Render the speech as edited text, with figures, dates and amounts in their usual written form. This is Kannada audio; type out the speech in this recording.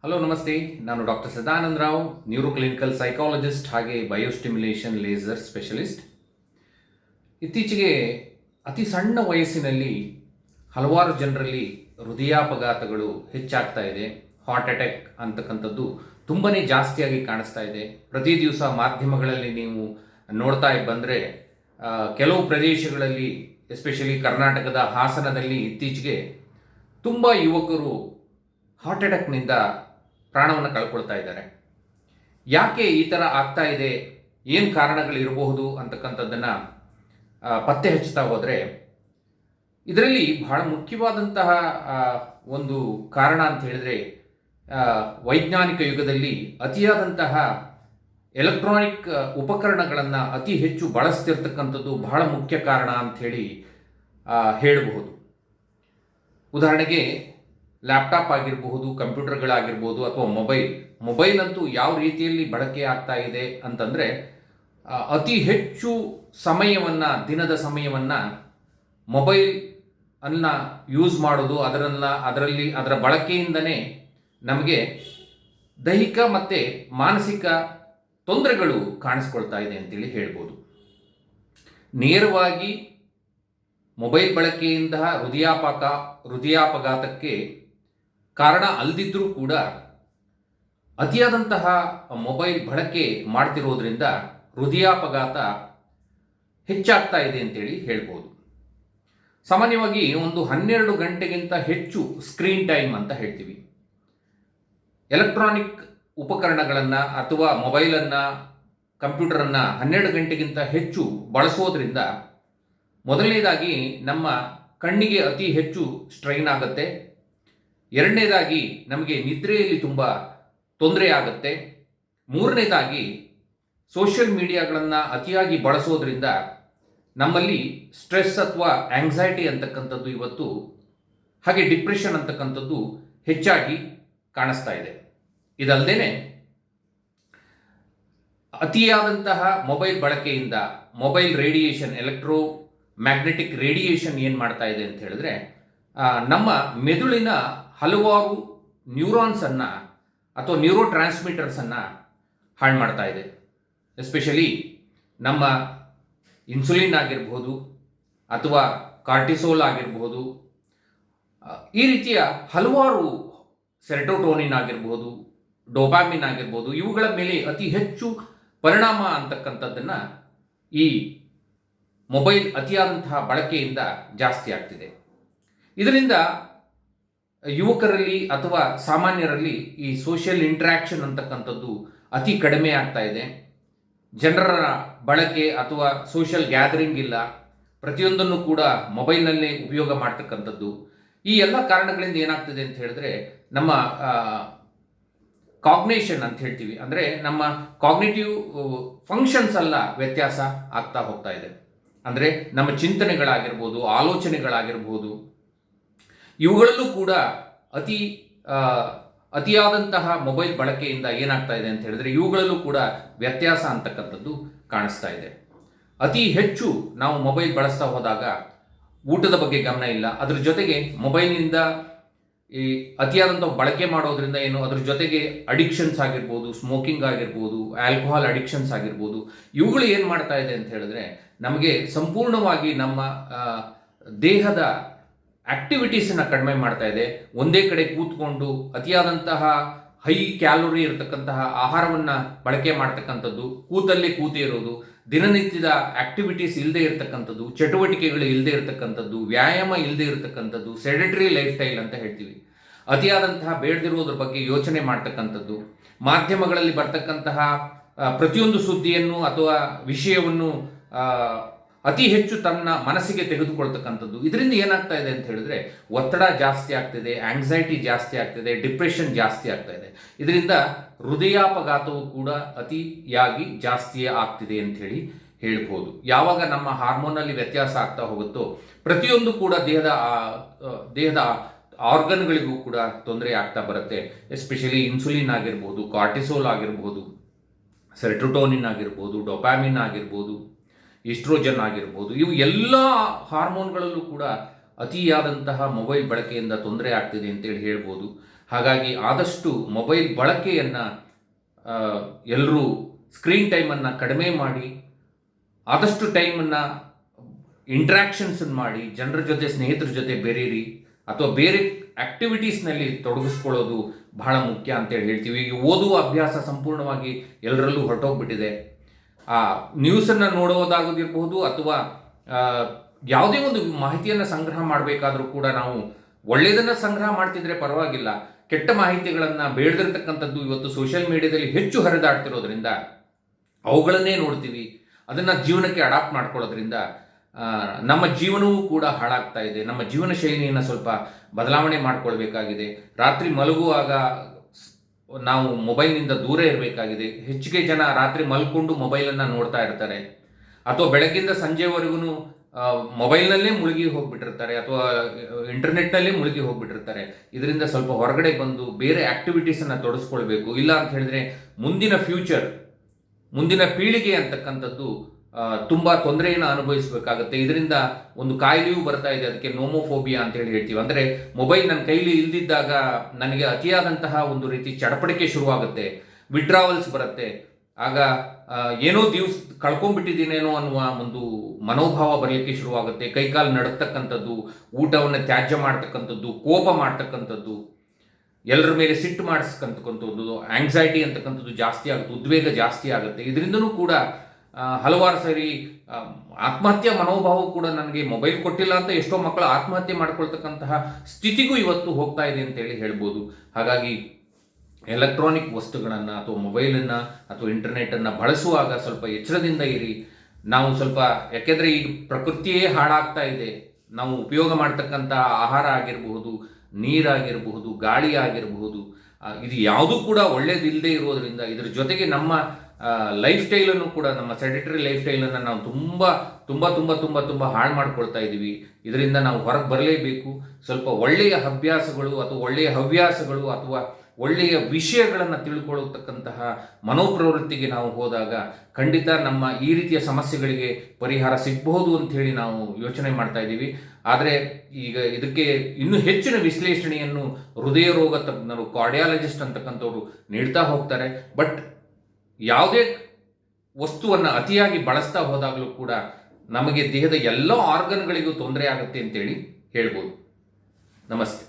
ಹಲೋ ನಮಸ್ತೆ. ನಾನು ಡಾಕ್ಟರ್ ಸದಾನಂದ ರಾವ್, ನ್ಯೂರೋಕ್ಲಿನಿಕಲ್ ಸೈಕಾಲಜಿಸ್ಟ್ ಹಾಗೆ ಬಯೋಸ್ಟಿಮ್ಯುಲೇಷನ್ ಲೇಸರ್ ಸ್ಪೆಷಲಿಸ್ಟ್. ಇತ್ತೀಚೆಗೆ ಅತಿ ಸಣ್ಣ ವಯಸ್ಸಿನಲ್ಲಿ ಹಲವಾರು ಜನರಲ್ಲಿ ಹೃದಯಾಪಘಾತಗಳು ಹೆಚ್ಚಾಗ್ತಾ ಇದೆ. ಹಾರ್ಟ್ ಅಟ್ಯಾಕ್ ಅಂತಕ್ಕಂಥದ್ದು ತುಂಬಾ ಜಾಸ್ತಿಯಾಗಿ ಕಾಣಿಸ್ತಾ ಇದೆ. ಪ್ರತಿ ದಿವಸ ಮಾಧ್ಯಮಗಳಲ್ಲಿ ನೀವು ನೋಡ್ತಾ ಬಂದರೆ ಕೆಲವು ಪ್ರದೇಶಗಳಲ್ಲಿ, ಎಸ್ಪೆಷಲಿ ಕರ್ನಾಟಕದ ಹಾಸನದಲ್ಲಿ ಇತ್ತೀಚೆಗೆ ತುಂಬ ಯುವಕರು ಹಾರ್ಟ್ ಅಟ್ಯಾಕ್ನಿಂದ ಪ್ರಾಣವನ್ನು ಕಳ್ಕೊಳ್ತಾ ಇದ್ದಾರೆ. ಯಾಕೆ ಈ ಥರ ಆಗ್ತಾ ಇದೆ, ಏನು ಕಾರಣಗಳಿರಬಹುದು ಅಂತಕ್ಕಂಥದ್ದನ್ನು ಪತ್ತೆ ಹಚ್ಚುತ್ತಾ ಹೋದರೆ ಇದರಲ್ಲಿ ಬಹಳ ಮುಖ್ಯವಾದಂತಹ ಒಂದು ಕಾರಣ ಅಂತ ಹೇಳಿದ್ರೆ, ವೈಜ್ಞಾನಿಕ ಯುಗದಲ್ಲಿ ಅತಿಯಾದಂತಹ ಎಲೆಕ್ಟ್ರಾನಿಕ್ ಉಪಕರಣಗಳನ್ನು ಅತಿ ಹೆಚ್ಚು ಬಳಸ್ತಿರ್ತಕ್ಕಂಥದ್ದು ಬಹಳ ಮುಖ್ಯ ಕಾರಣ ಅಂಥೇಳಿ ಹೇಳಬಹುದು. ಉದಾಹರಣೆಗೆ ಲ್ಯಾಪ್ಟಾಪ್ ಆಗಿರಬಹುದು, ಕಂಪ್ಯೂಟರ್ಗಳಾಗಿರ್ಬೋದು, ಅಥವಾ ಮೊಬೈಲ್ ಅಂತೂ ಯಾವ ರೀತಿಯಲ್ಲಿ ಬಳಕೆ ಆಗ್ತಾ ಇದೆ ಅಂತಂದರೆ, ಅತಿ ಹೆಚ್ಚು ಸಮಯವನ್ನು, ದಿನದ ಸಮಯವನ್ನು ಮೊಬೈಲ್ ಅನ್ನು ಯೂಸ್ ಮಾಡೋದು, ಅದರ ಬಳಕೆಯಿಂದನೇ ನಮಗೆ ದೈಹಿಕ ಮತ್ತು ಮಾನಸಿಕ ತೊಂದರೆಗಳು ಕಾಣಿಸ್ಕೊಳ್ತಾ ಇದೆ ಅಂತೇಳಿ ಹೇಳ್ಬೋದು. ನೇರವಾಗಿ ಮೊಬೈಲ್ ಬಳಕೆಯಿಂದ ಹೃದಯಾಪಘಾತಕ್ಕೆ ಕಾರಣ ಅಲ್ಲದಿದ್ದರೂ ಕೂಡ ಅತಿಯಾದಂತಹ ಮೊಬೈಲ್ ಬಳಕೆ ಮಾಡ್ತಿರೋದ್ರಿಂದ ಹೃದಯಾಪಘಾತ ಹೆಚ್ಚಾಗ್ತಾ ಇದೆ ಅಂತೇಳಿ ಹೇಳ್ಬೋದು. ಸಾಮಾನ್ಯವಾಗಿ ಒಂದು 12 ಗಂಟೆಗಿಂತ ಹೆಚ್ಚು ಸ್ಕ್ರೀನ್ ಟೈಮ್ ಅಂತ ಹೇಳ್ತೀವಿ. ಎಲೆಕ್ಟ್ರಾನಿಕ್ ಉಪಕರಣಗಳನ್ನು ಅಥವಾ ಮೊಬೈಲನ್ನು, ಕಂಪ್ಯೂಟರನ್ನು 12 ಗಂಟೆಗಿಂತ ಹೆಚ್ಚು ಬಳಸೋದ್ರಿಂದ ಮೊದಲನೇದಾಗಿ ನಮ್ಮ ಕಣ್ಣಿಗೆ ಅತಿ ಹೆಚ್ಚು ಸ್ಟ್ರೈನ್ ಆಗುತ್ತೆ. ಎರಡನೇದಾಗಿ ನಮಗೆ ನಿದ್ರೆಯಲ್ಲಿ ತುಂಬ ತೊಂದರೆ ಆಗುತ್ತೆ. ಮೂರನೇದಾಗಿ ಸೋಷಿಯಲ್ ಮೀಡಿಯಾಗಳನ್ನು ಅತಿಯಾಗಿ ಬಳಸೋದ್ರಿಂದ ನಮ್ಮಲ್ಲಿ ಸ್ಟ್ರೆಸ್ ಅಥವಾ ಆಂಗ್ಸೈಟಿ ಅಂತಕ್ಕಂಥದ್ದು ಇವತ್ತು, ಹಾಗೆ ಡಿಪ್ರೆಷನ್ ಅಂತಕ್ಕಂಥದ್ದು ಹೆಚ್ಚಾಗಿ ಕಾಣಿಸ್ತಾ ಇದೆ. ಇದಲ್ಲದೆ ಅತಿಯಾದಂತಹ ಮೊಬೈಲ್ ಬಳಕೆಯಿಂದ ಮೊಬೈಲ್ ರೇಡಿಯೇಷನ್, ಮ್ಯಾಗ್ನೆಟಿಕ್ ರೇಡಿಯೇಷನ್ ಏನು ಮಾಡ್ತಾ ಇದೆ ಅಂತ ಹೇಳಿದ್ರೆ, ನಮ್ಮ ಮೆದುಳಿನ ಹಲವಾರು ನ್ಯೂರಾನ್ಸನ್ನು ಅಥವಾ ನ್ಯೂರೋ ಟ್ರಾನ್ಸ್ಮಿಟರ್ಸನ್ನು ಹಾಳು ಮಾಡ್ತಾ ಇದೆ. ಎಸ್ಪೆಷಲಿ ನಮ್ಮ ಇನ್ಸುಲಿನ್ ಆಗಿರ್ಬೋದು ಅಥವಾ ಕಾರ್ಟಿಸೋಲ್ ಆಗಿರ್ಬೋದು, ಈ ರೀತಿಯ ಹಲವಾರು, ಸೆರೋಟೋನಿನ್ ಆಗಿರ್ಬೋದು, ಡೋಪಾಮಿನ್ ಆಗಿರ್ಬೋದು, ಇವುಗಳ ಮೇಲೆ ಅತಿ ಹೆಚ್ಚು ಪರಿಣಾಮ ಅಂತಕ್ಕಂಥದ್ದನ್ನು ಈ ಮೊಬೈಲ್ ಅತಿಯಾದಂತಹ ಬಳಕೆಯಿಂದ ಜಾಸ್ತಿ ಆಗ್ತಿದೆ. ಇದರಿಂದ ಯುವಕರಲ್ಲಿ ಅಥವಾ ಸಾಮಾನ್ಯರಲ್ಲಿ ಈ ಸೋಷಿಯಲ್ ಇಂಟ್ರ್ಯಾಕ್ಷನ್ ಅಂತಕ್ಕಂಥದ್ದು ಅತಿ ಕಡಿಮೆ ಆಗ್ತಾ ಇದೆ. ಜನರ ಬಳಕೆ ಅಥವಾ ಸೋಷಿಯಲ್ ಗ್ಯಾದರಿಂಗ್ ಇಲ್ಲ. ಪ್ರತಿಯೊಂದನ್ನು ಕೂಡ ಮೊಬೈಲ್ನಲ್ಲೇ ಉಪಯೋಗ ಮಾಡ್ತಕ್ಕಂಥದ್ದು. ಈ ಎಲ್ಲ ಕಾರಣಗಳಿಂದ ಏನಾಗ್ತದೆ ಅಂತ ಹೇಳಿದ್ರೆ, ನಮ್ಮ ಕಾಗ್ನೇಷನ್ ಅಂತ ಹೇಳ್ತೀವಿ, ಅಂದರೆ ನಮ್ಮ ಕಾಗ್ನೇಟಿವ್ ಫಂಕ್ಷನ್ಸ್ ಎಲ್ಲ ವ್ಯತ್ಯಾಸ ಆಗ್ತಾ ಹೋಗ್ತಾ ಇದೆ. ಅಂದರೆ ನಮ್ಮ ಚಿಂತನೆಗಳಾಗಿರ್ಬೋದು, ಆಲೋಚನೆಗಳಾಗಿರ್ಬೋದು, ಇವುಗಳಲ್ಲೂ ಕೂಡ ಅತಿಯಾದಂತಹ ಮೊಬೈಲ್ ಬಳಕೆಯಿಂದ ಏನಾಗ್ತಾ ಇದೆ ಅಂತ ಹೇಳಿದ್ರೆ, ಇವುಗಳಲ್ಲೂ ಕೂಡ ವ್ಯತ್ಯಾಸ ಅಂತಕ್ಕಂಥದ್ದು ಕಾಣಿಸ್ತಾ ಇದೆ. ಅತಿ ಹೆಚ್ಚು ನಾವು ಮೊಬೈಲ್ ಬಳಸ್ತಾ ಹೋದಾಗ ಊಟದ ಬಗ್ಗೆ ಗಮನ ಇಲ್ಲ. ಅದ್ರ ಜೊತೆಗೆ ಮೊಬೈಲ್ನಿಂದ ಈ ಅತಿಯಾದಂಥ ಬಳಕೆ ಮಾಡೋದ್ರಿಂದ ಅದ್ರ ಜೊತೆಗೆ ಅಡಿಕ್ಷನ್ಸ್ ಆಗಿರ್ಬೋದು, ಸ್ಮೋಕಿಂಗ್ ಆಗಿರ್ಬೋದು, ಆಲ್ಕೋಹಾಲ್ ಅಡಿಕ್ಷನ್ಸ್ ಆಗಿರ್ಬೋದು, ಇವುಗಳು ಏನು ಮಾಡ್ತಾ ಇದೆ ಅಂತ ಹೇಳಿದ್ರೆ, ನಮಗೆ ಸಂಪೂರ್ಣವಾಗಿ ನಮ್ಮ ದೇಹದ ಆಕ್ಟಿವಿಟೀಸನ್ನು ಕಡಿಮೆ ಮಾಡ್ತಾ ಇದೆ. ಒಂದೇ ಕಡೆ ಕೂತ್ಕೊಂಡು ಅತಿಯಾದಂತಹ ಹೈ ಕ್ಯಾಲೋರಿ ಇರತಕ್ಕಂತಹ ಆಹಾರವನ್ನು ಬಳಕೆ ಮಾಡ್ತಕ್ಕಂಥದ್ದು, ಕೂತಲ್ಲೇ ಕೂತೇ ಇರೋದು, ದಿನನಿತ್ಯದ ಆಕ್ಟಿವಿಟೀಸ್ ಇಲ್ಲದೆ ಇರತಕ್ಕಂಥದ್ದು, ಚಟುವಟಿಕೆಗಳು ಇಲ್ಲದೆ ಇರತಕ್ಕಂಥದ್ದು, ವ್ಯಾಯಾಮ ಇಲ್ಲದೆ ಇರತಕ್ಕಂಥದ್ದು, ಸೆಡೆಟರಿ ಲೈಫ್ ಸ್ಟೈಲ್ ಅಂತ ಹೇಳ್ತೀವಿ. ಅತಿಯಾದಂತಹ ಬೇಡದಿರೋದ್ರ ಬಗ್ಗೆ ಯೋಚನೆ ಮಾಡ್ತಕ್ಕಂಥದ್ದು, ಮಾಧ್ಯಮಗಳಲ್ಲಿ ಬರ್ತಕ್ಕಂತಹ ಪ್ರತಿಯೊಂದು ಸುದ್ದಿಯನ್ನು ಅಥವಾ ವಿಷಯವನ್ನು ಅತಿ ಹೆಚ್ಚು ತನ್ನ ಮನಸ್ಸಿಗೆ ತೆಗೆದುಕೊಳ್ತಕ್ಕಂಥದ್ದು. ಇದರಿಂದ ಏನಾಗ್ತಾ ಇದೆ ಅಂತ ಹೇಳಿದ್ರೆ, ಒತ್ತಡ ಜಾಸ್ತಿ ಆಗ್ತಿದೆ, ಆಂಗ್ಸೈಟಿ ಜಾಸ್ತಿ ಆಗ್ತಿದೆ, ಡಿಪ್ರೆಷನ್ ಜಾಸ್ತಿ ಆಗ್ತಾ ಇದೆ. ಇದರಿಂದ ಹೃದಯಾಪಘಾತವು ಕೂಡ ಅತಿಯಾಗಿ ಜಾಸ್ತಿಯೇ ಆಗ್ತಿದೆ ಅಂತ ಹೇಳ್ಬೋದು. ಯಾವಾಗ ನಮ್ಮ ಹಾರ್ಮೋನಲ್ಲಿ ವ್ಯತ್ಯಾಸ ಆಗ್ತಾ ಹೋಗುತ್ತೋ ಪ್ರತಿಯೊಂದು ಕೂಡ ದೇಹದ ಆರ್ಗನ್ಗಳಿಗೂ ಕೂಡ ತೊಂದರೆ ಆಗ್ತಾ ಬರುತ್ತೆ. ಎಸ್ಪೆಷಲಿ ಇನ್ಸುಲಿನ್ ಆಗಿರ್ಬೋದು, ಕಾರ್ಟಿಸೋಲ್ ಆಗಿರ್ಬೋದು, ಸೆರೋಟೋನಿನ್ ಆಗಿರ್ಬೋದು, ಡೋಪಾಮಿನ್ ಆಗಿರ್ಬೋದು, ಈಸ್ಟ್ರೋಜನ್ ಆಗಿರ್ಬೋದು, ಇವು ಎಲ್ಲ ಹಾರ್ಮೋನ್ಗಳಲ್ಲೂ ಕೂಡ ಅತಿಯಾದಂತಹ ಮೊಬೈಲ್ ಬಳಕೆಯಿಂದ ತೊಂದರೆ ಆಗ್ತಿದೆ ಅಂತೇಳಿ ಹೇಳ್ಬೋದು. ಹಾಗಾಗಿ ಆದಷ್ಟು ಮೊಬೈಲ್ ಬಳಕೆಯನ್ನು ಎಲ್ಲರೂ ಸ್ಕ್ರೀನ್ ಟೈಮನ್ನು ಕಡಿಮೆ ಮಾಡಿ ಆದಷ್ಟು ಟೈಮನ್ನು ಇಂಟ್ರ್ಯಾಕ್ಷನ್ಸನ್ನು ಮಾಡಿ ಜನರ ಜೊತೆ ಸ್ನೇಹಿತರ ಜೊತೆ ಬೆರೀರಿ ಅಥವಾ ಬೇರೆ ಆ್ಯಕ್ಟಿವಿಟೀಸ್ನಲ್ಲಿ ತೊಡಗಿಸ್ಕೊಳ್ಳೋದು ಬಹಳ ಮುಖ್ಯ ಅಂತೇಳಿ ಹೇಳ್ತೀವಿ. ಈಗ ಓದುವ ಅಭ್ಯಾಸ ಸಂಪೂರ್ಣವಾಗಿ ಎಲ್ಲರಲ್ಲೂ ಹೊರಟೋಗ್ಬಿಟ್ಟಿದೆ. ಆ ನ್ಯೂಸನ್ನು ನೋಡೋದಾಗೋದಿರ್ಬೋದು ಅಥವಾ ಯಾವುದೇ ಒಂದು ಮಾಹಿತಿಯನ್ನು ಸಂಗ್ರಹ ಮಾಡಬೇಕಾದ್ರೂ ಕೂಡ ನಾವು ಒಳ್ಳೆಯದನ್ನು ಸಂಗ್ರಹ ಮಾಡ್ತಿದ್ರೆ ಪರವಾಗಿಲ್ಲ, ಕೆಟ್ಟ ಮಾಹಿತಿಗಳನ್ನು ಬೇಡದಿರ್ತಕ್ಕಂಥದ್ದು ಇವತ್ತು ಸೋಷಿಯಲ್ ಮೀಡಿಯಾದಲ್ಲಿ ಹೆಚ್ಚು ಹರಿದಾಡ್ತಿರೋದ್ರಿಂದ ಅವುಗಳನ್ನೇ ನೋಡ್ತೀವಿ. ಅದನ್ನು ಜೀವನಕ್ಕೆ ಅಡಾಪ್ಟ್ ಮಾಡ್ಕೊಳ್ಳೋದ್ರಿಂದ ನಮ್ಮ ಜೀವನವೂ ಕೂಡ ಹಾಳಾಗ್ತಾ ಇದೆ. ನಮ್ಮ ಜೀವನ ಶೈಲಿಯನ್ನು ಸ್ವಲ್ಪ ಬದಲಾವಣೆ ಮಾಡ್ಕೊಳ್ಬೇಕಾಗಿದೆ. ರಾತ್ರಿ ಮಲಗುವಾಗ ನಾವು ಮೊಬೈಲ್ನಿಂದ ದೂರ ಇರಬೇಕಾಗಿದೆ. ಹೆಚ್ಚಿಗೆ ಜನ ರಾತ್ರಿ ಮಲ್ಕೊಂಡು ಮೊಬೈಲನ್ನು ನೋಡ್ತಾ ಇರ್ತಾರೆ ಅಥವಾ ಬೆಳಗ್ಗಿಂದ ಸಂಜೆವರೆಗೂ ಮೊಬೈಲ್ನಲ್ಲೇ ಮುಳುಗಿ ಹೋಗ್ಬಿಟ್ಟಿರ್ತಾರೆ ಅಥವಾ ಇಂಟರ್ನೆಟ್ನಲ್ಲೇ ಮುಳುಗಿ ಹೋಗ್ಬಿಟ್ಟಿರ್ತಾರೆ. ಇದರಿಂದ ಸ್ವಲ್ಪ ಹೊರಗಡೆ ಬಂದು ಬೇರೆ ಆ್ಯಕ್ಟಿವಿಟೀಸನ್ನು ತೊಡಗಿಸ್ಕೊಳ್ಬೇಕು. ಇಲ್ಲ ಅಂತ ಹೇಳಿದ್ರೆ ಮುಂದಿನ ಫ್ಯೂಚರ್, ಮುಂದಿನ ಪೀಳಿಗೆ ಅಂತಕ್ಕಂಥದ್ದು ತುಂಬ ತೊಂದರೆಯನ್ನು ಅನುಭವಿಸಬೇಕಾಗುತ್ತೆ. ಇದರಿಂದ ಒಂದು ಕಾಯಿಲೆಯೂ ಬರ್ತಾ ಇದೆ, ಅದಕ್ಕೆ ನೋಮೋಫೋಬಿಯಾ ಅಂತೇಳಿ ಹೇಳ್ತೀವಿ. ಅಂದರೆ ಮೊಬೈಲ್ ನನ್ನ ಕೈಲಿ ಇಲ್ದಿದ್ದಾಗ ನನಗೆ ಅತಿಯಾದಂತಹ ಒಂದು ರೀತಿ ಚಡಪಡಿಕೆ ಶುರುವಾಗುತ್ತೆ, ವಿಡ್ರಾವಲ್ಸ್ ಬರುತ್ತೆ. ಆಗ ಏನೋ ದಿವಸ ಕಳ್ಕೊಂಡ್ಬಿಟ್ಟಿದ್ದೀನೇನೋ ಅನ್ನುವ ಒಂದು ಮನೋಭಾವ ಬರಲಿಕ್ಕೆ ಶುರುವಾಗುತ್ತೆ. ಕೈಕಾಲು ನಡತಕ್ಕಂಥದ್ದು, ಊಟವನ್ನು ತ್ಯಾಜ್ಯ ಮಾಡ್ತಕ್ಕಂಥದ್ದು, ಕೋಪ ಮಾಡ್ತಕ್ಕಂಥದ್ದು, ಎಲ್ಲರ ಮೇಲೆ ಸಿಟ್ಟು ಮಾಡಿಸ್ಕಂತಕ್ಕಂಥದ್ದು, ಆಂಗ್ಸೈಟಿ ಅಂತಕ್ಕಂಥದ್ದು ಜಾಸ್ತಿ ಆಗುತ್ತೆ, ಉದ್ವೇಗ ಜಾಸ್ತಿ ಆಗುತ್ತೆ. ಇದರಿಂದನೂ ಕೂಡ ಹಲವಾರು ಸರಿ ಆತ್ಮಹತ್ಯೆ ಮನೋಭಾವ ಕೂಡ ನನಗೆ ಮೊಬೈಲ್ ಕೊಟ್ಟಿಲ್ಲ ಅಂತ ಎಷ್ಟೋ ಮಕ್ಕಳು ಆತ್ಮಹತ್ಯೆ ಮಾಡ್ಕೊಳ್ತಕ್ಕಂತಹ ಸ್ಥಿತಿಗೂ ಇವತ್ತು ಹೋಗ್ತಾ ಇದೆ ಅಂತೇಳಿ ಹೇಳ್ಬೋದು. ಹಾಗಾಗಿ ಎಲೆಕ್ಟ್ರಾನಿಕ್ ವಸ್ತುಗಳನ್ನು ಅಥವಾ ಮೊಬೈಲನ್ನು ಅಥವಾ ಇಂಟರ್ನೆಟನ್ನು ಬಳಸುವಾಗ ಸ್ವಲ್ಪ ಎಚ್ಚರದಿಂದ ಇರಿ. ನಾವು ಸ್ವಲ್ಪ, ಯಾಕೆಂದರೆ ಈಗ ಪ್ರಕೃತಿಯೇ ಹಾಳಾಗ್ತಾ ಇದೆ. ನಾವು ಉಪಯೋಗ ಮಾಡ್ತಕ್ಕಂಥ ಆಹಾರ ಆಗಿರಬಹುದು, ನೀರಾಗಿರಬಹುದು, ಗಾಳಿ ಆಗಿರಬಹುದು, ಇದು ಯಾವುದೂ ಕೂಡ ಒಳ್ಳೆಯದಿಲ್ಲದೆ ಇರೋದರಿಂದ ಇದರ ಜೊತೆಗೆ ನಮ್ಮ ಲೈಫ್ ಸ್ಟೈಲನ್ನು ಕೂಡ, ನಮ್ಮ ಸೆಡೆಟರಿ ಲೈಫ್ ಸ್ಟೈಲನ್ನು ನಾವು ತುಂಬ ತುಂಬ ತುಂಬ ತುಂಬ ತುಂಬ ಹಾಳು ಮಾಡ್ಕೊಳ್ತಾ ಇದ್ದೀವಿ. ಇದರಿಂದ ನಾವು ಹೊರಗೆ ಬರಲೇಬೇಕು. ಸ್ವಲ್ಪ ಒಳ್ಳೆಯ ಅಭ್ಯಾಸಗಳು ಅಥವಾ ಒಳ್ಳೆಯ ಹವ್ಯಾಸಗಳು ಅಥವಾ ಒಳ್ಳೆಯ ವಿಷಯಗಳನ್ನು ತಿಳ್ಕೊಳ್ಳತಕ್ಕಂತಹ ಮನೋಪ್ರವೃತ್ತಿಗೆ ನಾವು ಹೋದಾಗ ಖಂಡಿತ ನಮ್ಮ ಈ ರೀತಿಯ ಸಮಸ್ಯೆಗಳಿಗೆ ಪರಿಹಾರ ಸಿಗಬಹುದು ಅಂಥೇಳಿ ನಾವು ಯೋಚನೆ ಮಾಡ್ತಾ ಇದ್ದೀವಿ. ಆದರೆ ಈಗ ಇದಕ್ಕೆ ಇನ್ನೂ ಹೆಚ್ಚಿನ ವಿಶ್ಲೇಷಣೆಯನ್ನು ಹೃದಯ ರೋಗ ತಜ್ಞರು, ಕಾರ್ಡಿಯಾಲಜಿಸ್ಟ್ ಅಂತಕ್ಕಂಥವ್ರು ನೀಡ್ತಾ ಹೋಗ್ತಾರೆ. ಬಟ್ ಯಾವುದೇ ವಸ್ತುವನ್ನು ಅತಿಯಾಗಿ ಬಳಸ್ತಾ ಹೋದಾಗಲೂ ಕೂಡ ನಮಗೆ ದೇಹದ ಎಲ್ಲ ಆರ್ಗನ್ಗಳಿಗೂ ತೊಂದರೆ ಆಗುತ್ತೆ ಅಂತೇಳಿ ಹೇಳ್ಬೋದು. ನಮಸ್ತೆ.